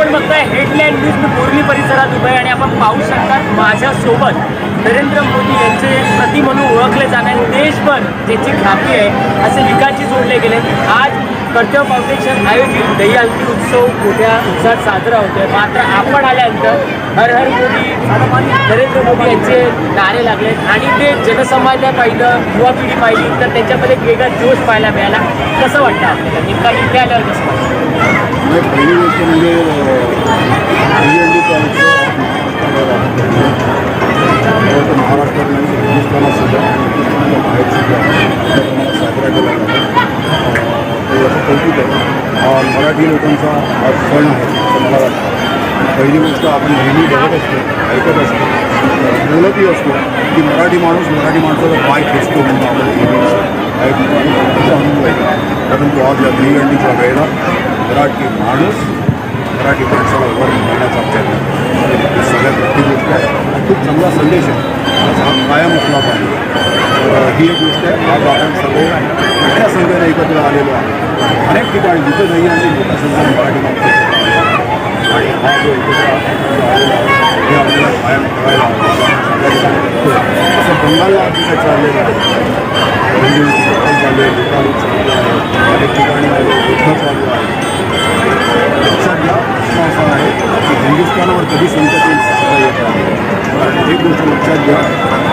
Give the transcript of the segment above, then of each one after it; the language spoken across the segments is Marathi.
आपण बघतोय हेडलाईन न्यूज. मी बोर्ली परिसरात उभा आहे आणि आपण पाहू शकता माझ्यासोबत नरेंद्र मोदी यांचे प्रति म्हणून ओळखले जाणारे देशभर ज्याची ख्याती आहे असे विकासजी जोडले गेले. आज कर्तव्य फाउंडेशन आयोजित दहीहंडी उत्सव मोठ्या उत्साहात साजरा होतोय. मात्र आपण आल्यानंतर हर हर मोदी नरेंद्र मोदी यांचे नारे लागले आणि ते जनसमाजा पाहिलं, युवा पिढी पाहिली तर त्याच्यामध्ये एक वेगळा जोश पाहायला मिळाला. कसं वाटतं आपल्याला नेमका इथे आल्यावर कसं वाटतं? पहिली गोष्ट म्हणजे दहीहंडीचा महाराष्ट्रात नाही हिंदुस्थानात सुद्धा हिंदुस्थानाच्या बाहेर सुद्धा साजरा केला जातो. याचं कौतुक आहे. मराठी लोकांचा हा सण आहे असं मला वाटतं. पहिली गोष्ट आपण नेहमी बघत असतो, ऐकत असतो, बोलतही असतो की मराठी माणसाचा पाय खेचतो म्हणून आपण त्याचा अनुभव आहे. परंतु आज या दहीहंडीच्या वेळेला मराठी माणसाला वर घेण्याचा प्रयत्न सगळ्यात मोठी गोष्ट आहे. खूप चांगला संदेश आहे. आज हा कायम असला पाहिजे. ही एक गोष्ट आहे. आज आपण सगळे मोठ्या संख्येने एकत्र आलेलो आहे. अनेक ठिकाणी जिथं दहीहंडी मोठ्या संख्येने मराठी माणसं आणि हा जो एकत्र आलेला आहे हे आपल्याला कायम करायला असं बंगालला आधी काय चाललेलं आहे. चालले लोकांनी चाललेलं आहे. अनेक ठिकाणी युद्ध चालू आहे. लक्षात घ्या प्रश्न असा आहे की हिंदुस्थानावर कधी संकट येईल सांगता येत नाही. कारण एक गोष्ट लक्षात घ्या,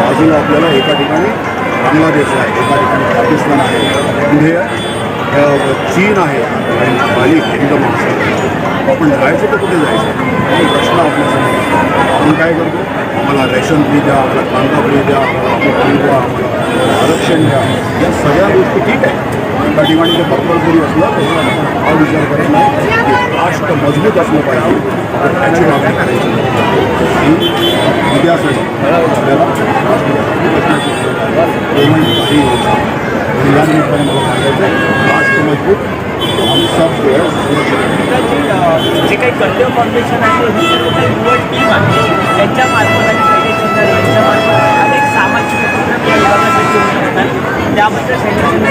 बाजूला आपल्याला एका ठिकाणी बांगलादेश आहे, एका ठिकाणी पाकिस्तान आहे, पुढे चीन आहे आणि खाली हिंद महासागर. आपण जायचं तर कुठे जायचं आणि प्रश्न आपल्यासमोर. आपण काय करतो, आम्हाला रेशन फ्री द्या, आम्हाला कांदा फ्री द्या, आम्हाला फ्री द्या, आम्हाला आरक्षण द्या. या सगळ्या गोष्टी ठीक आहे. एका ठिकाणी ते बरोबर जरी असलं तरी आपण हा विचार करत नाही की राष्ट्र मजबूत असलं पाहिजे तर त्याची मागणी करायची. ही इतिहासाची आपल्याला काही या निमित्ताने मला सांगायचं राष्ट्र मजबूत आमचा जे काही कर्तव्य फाउंडेशन आहे ही सर्व काही युवा टीम आहे त्यांच्या मार्फत आणि शैलेश चंद्र यांच्या मार्फत अनेक सामाजिक उपक्रम या विभागासाठी होत असतात. त्याबद्दल शैलेश चंद्र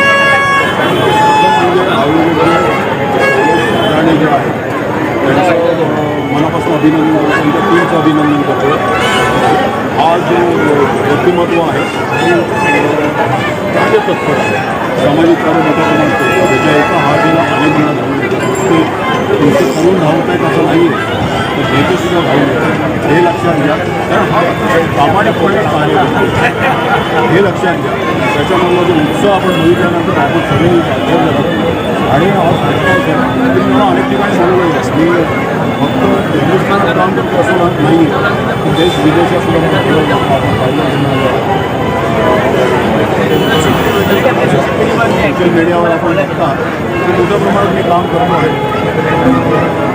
जे आहे त्यांचं मनापासून अभिनंदन करतो, त्यांच्या टीमचं अभिनंदन करतो. हा जो व्यक्तिमत्व आहे ते तत्पर आहे. सामाजिक कार्य मोठ्या प्रमाणात करतो. त्याच्या एका हातीला अनेक जण धावून येतात. तुमचे करून धावत आहेत असं नाही तर भेटसुद्धा धावून येतात. हे लक्षात घ्या. कारण हा प्रामाणिकपणे कार्य करतो हे लक्षात घ्या. त्याच्यामधला जो उत्साह आपण बघितल्यानंतर आपण सगळे आश्चर्य लागतो. आणि आज मला अनेक ठिकाणी बोलवलं आहे मी फक्त हिंदुस्थानात काम करतो असं नाही आहे. देश विदेशात सुद्धा आपण पाहिलं सोशल मीडियावर आपण बघता की मोठ्या प्रमाणात मी काम करतो आहे.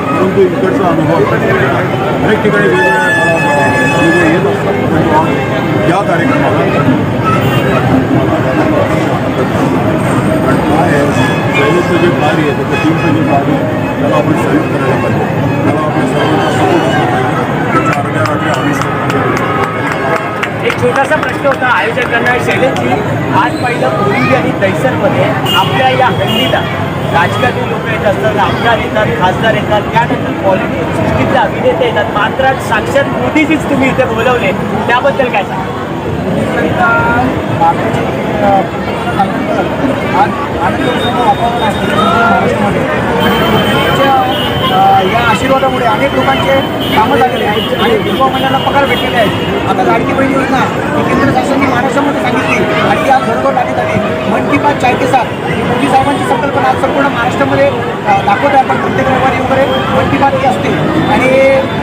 परंतु इकडचा अनुभव अनेक ठिकाणी वेगवेगळ्या अनुभव येत असतात. परंतु या कार्यक्रमाला कारण काय आहे शैलेशचं जे कार्य आहे त्याच्या टीमचं जे कार्य आहे त्याला आपण सल्यूट करायला पाहिजे. त्याला आपण सर्वांचा सपोर्ट असला पाहिजे. त्याच्या अर्ध्या आम्ही एक छोटासा प्रश्न होता आयोजन करणारे शैलेशजी. आज पहिलं बोरिवली आणि दहिसरमध्ये आपल्या या हल्लीला राजकारणी लोक येत असतात, आमदार येतात, खासदार येतात, त्यानंतर पॉलिटिक्स सृष्टीतले अभिनेते येतात. मात्र आज साक्षात मोदीजीच तुम्ही इथे बोलवले, त्याबद्दल काय सांगा? आज आनंदोत्सव वातावरण आहे महाराष्ट्रामध्ये. या आशीर्वादामुळे अनेक लोकांचे कामं झालेले आहेत आणि युवा मंडळाला पगार भेटलेले आहेत. आता लाडकी बहीण योजना ही केंद्र शासनाने महाराष्ट्रामध्ये सांगितली आणि ती आज घरोघर लागत आली. मन की बात चाय के साथ ही मोदी साहेबांची संकल्पना आज संपूर्ण महाराष्ट्रामध्ये दाखवत आहे. आपण प्रत्येक रविवारी वगैरे मन की बात ही असते आणि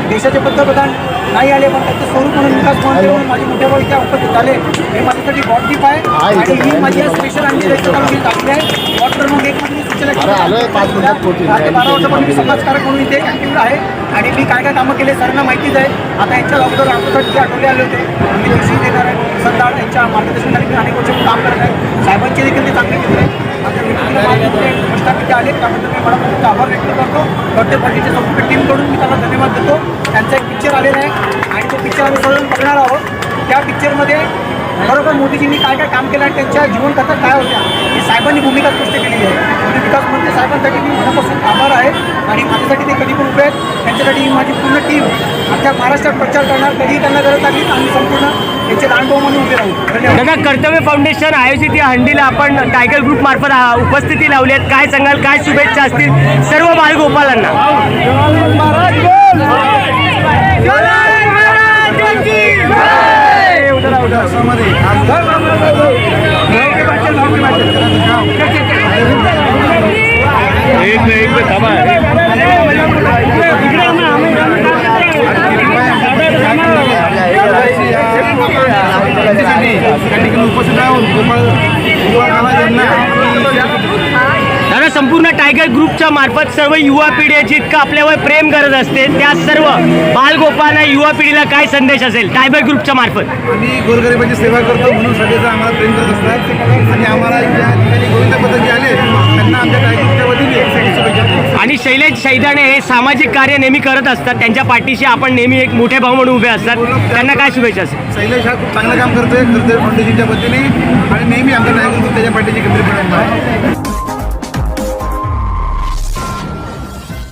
देशाचे पंतप्रधान नाही आले पण त्याचं स्वरूप म्हणून विकास मंत्री म्हणून माझे मोठे भाऊ इथे उपस्थित झाले. हे माझ्यासाठी गॉड गिफ्ट आहे आणि ही माझी स्पेशल आणि टाकली आहे. वॉट क्रमांक 1 मध्ये सूचना 12 वर्षापासून मी समाजकारक म्हणून इथे ॲक्टिव्ह आहे आणि मी काय काय कामं केले सरांना माहितीच आहे. आता यांच्या अगोदर आमच्यासाठी आठवले आले होते. मी दिवशी देणार आहे संदाळ यांच्या मार्गदर्शनाखाली मी अनेक वर्ष काम करत आहे. साहेबांचे देखील ते चांगले केले आहे. कष्टापैकी आले त्याबद्दल मी मला खूप आभार व्यक्त करतो. प्रत्येक पार्टीच्या संपूर्ण टीमकडून मी त्यांना धन्यवाद देतो. त्यांचा एक पिक्चर आलेला आहे आणि तो पिक्चर आम्ही सगळं बघणार आहोत. त्या पिक्चरमध्ये खरोखर मोदीजींनी काय काय काम केलं आणि त्यांच्या जीवनकथा काय होत्या ही साहेबांनी भूमिका स्पष्ट केलेली आहे. विकास मंत्री साहेबांसाठी मी मनापासून आभार आहे आणि माझ्यासाठी ते कधी पण उभे आहेत. त्यांच्यासाठी ही माझी पूर्ण टीम अख्ख्या महाराष्ट्रात प्रचार करणार. कधीही त्यांना गरज लागली तर आम्ही संपूर्ण यांचे लहानभाऊ म्हणून उभे राहू. धन्यवाद. दादा, कर्तव्य फाउंडेशन आयोजित या हंडीला आपण टायगर ग्रुप मार्फत उपस्थिती लावली आहेत. काय सांगाल, काय शुभेच्छा असतील सर्व बालगोपालांना? दादा, संपूर्ण टायगर ग्रुपच्या मार्फत सर्व युवा पिढी आहे, जितकं आपल्यावर प्रेम करत असते त्या सर्व बालगोपाळांना, युवा पिढीला काय संदेश असेल टायगर ग्रुपच्या मार्फत? आम्ही गोरगरिबाची सेवा करतो म्हणून सगळेजण आम्हाला प्रेम करत असतात आणि आम्हाला ज्या ठिकाणी गोविंद पथक आले त्यांना आमच्या टायगरच्या वतीने शुभेच्छा. आणि शैलेश सैदाने हे सामाजिक कार्य नेहमी करत असतात, त्यांच्या पाठीशी आपण नेहमी एक मोठे भाऊ म्हणून उभे असतात, त्यांना काय शुभेच्छा असेल? शैलेश हा खूप चांगलं काम करतोय कर्तव्य फाउंडेशनच्या वतीने आणि नेहमी आमच्या टायगर ग्रुप त्याच्या पाठीशी